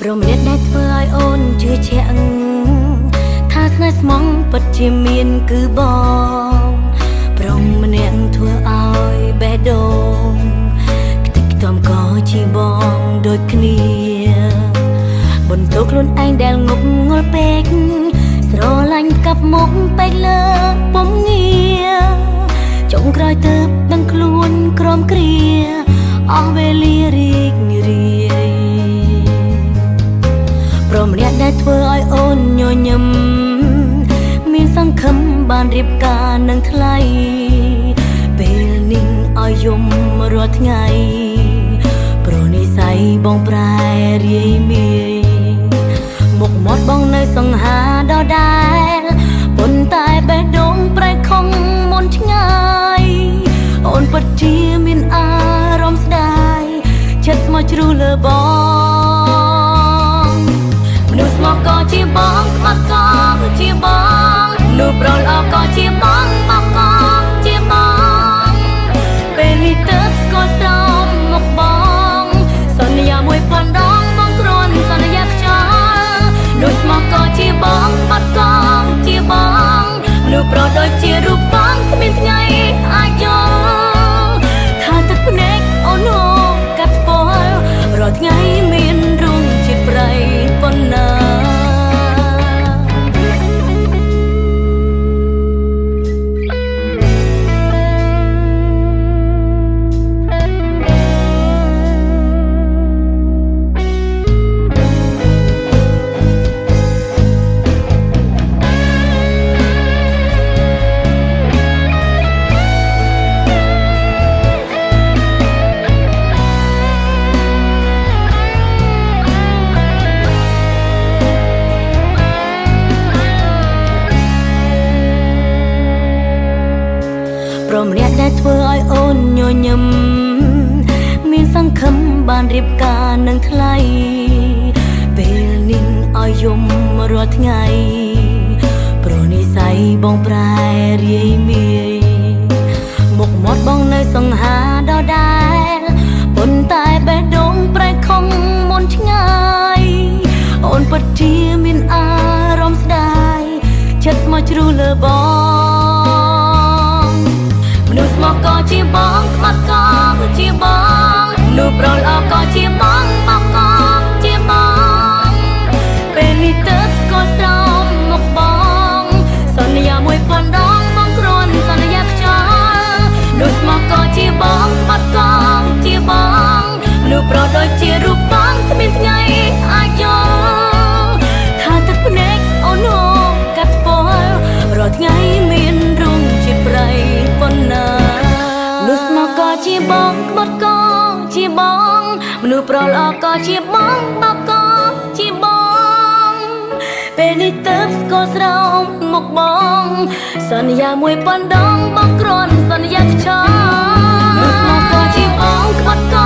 រំលឹកដែលធ្វើឲ្យអូនជឿជាក់ថាស្នេហ៍ស្មងពិតជាមានគឺបងប្រុងម្នាក់ធ្វើឲ្យបេះដូងខ្ទេចខ្ទាំក៏ជាបងដូចគ្នាបន្ទោខ្លួនឯងដែលងប់ងល់ពេកស្រឡាញ់កាប់មុខពេកលើពុំងារចុងក្រោយទៅដឹងខ្លួនក្រំគ្រាអស់វេលារីករាយព្រមអ្នកដែលធ្វើឲ្យអូនញញឹមមានសង្ឃឹមបានរៀបការនឹងថ្លៃពេលនេះឲ្យយំរាល់ថ្ងៃព្រោះនិស័យបងប្រែរាយមាយមុខមាត់បងនៅសង្ហាដដែលប៉ុន្តែបេះដូងប្រែខំមុនឆ្ងាយអូនពិតជាមានអារម្មណ៍ស្ដាយចិត្តស្មោះជ្រុលលើបងមនុស្សមកក៏ជាបងក្បត់ក៏ជាបងមនុស្សប្រលអក៏ជាបងមកក៏ជាបងពេលនេះទៅស្គាល់ស្រោមមកបងសន្យា1000ដងបងគ្រាន់សន្យាខ្យល់មនុស្សមកក៏ជាបងក្បត់ក៏ជាបងមនុស្សប្រដូចជារូបបងគ្មានថ្ងៃអាចយល់ថាទឹកភ្នែកអូនហូរកាត់ពលរាល់ថ្ងៃមានរងជាប្រៃប៉ុណ្ណាព្រមអ្នកដែលធ្វើឲ្យអូនញញឹមមានសង្ឃឹមបានរៀបការនឹងថ្លៃពេលនេះឲ្យយំរាល់ថ្ងៃព្រោះនិស័យបងប្រែរាយមាយមុខមាត់បងនៅសង្ហាដដែលប៉ុន្តែបេះដូងប្រែខំមុនឆ្ងាយអូនពិតជាមានអារម្មណ៍ស្ដាយចិត្តស្មោះជ្រុលលើបងមនុស្សមកក៏ជាបងក្បត់ក៏ជាបងមនុស្សប្រលអក៏ជាបងមកក៏ជាបងពេលនេះទៅស្គាល់ស្រោមមកបងសន្យា1000ដងបងគ្រាន់សន្យាខ្យល់មនុស្សមកក៏ជាបងក្បត់ក៏ជាបងមនុស្សប្រដូចជារូបបងគ្មានថ្ងៃអាចយល់ថាទឹកភ្នែកអូនហូរកាត់ពលរាល់ថ្ងៃមានរងជាប្រៃប៉ុណ្ណាមនុស្សមកក៏ជាបងក្បត់ក៏ជាបងមនុស្សប្រលអក៏ជាបងបោកក៏ជាបងពេលនេះទៅស្គាល់ស្រោមមកបងសន្យា1000ដងបងគ្រាន់សន្យាខ្យល់មនុស្សមកក៏ជាបងក្បត់ក៏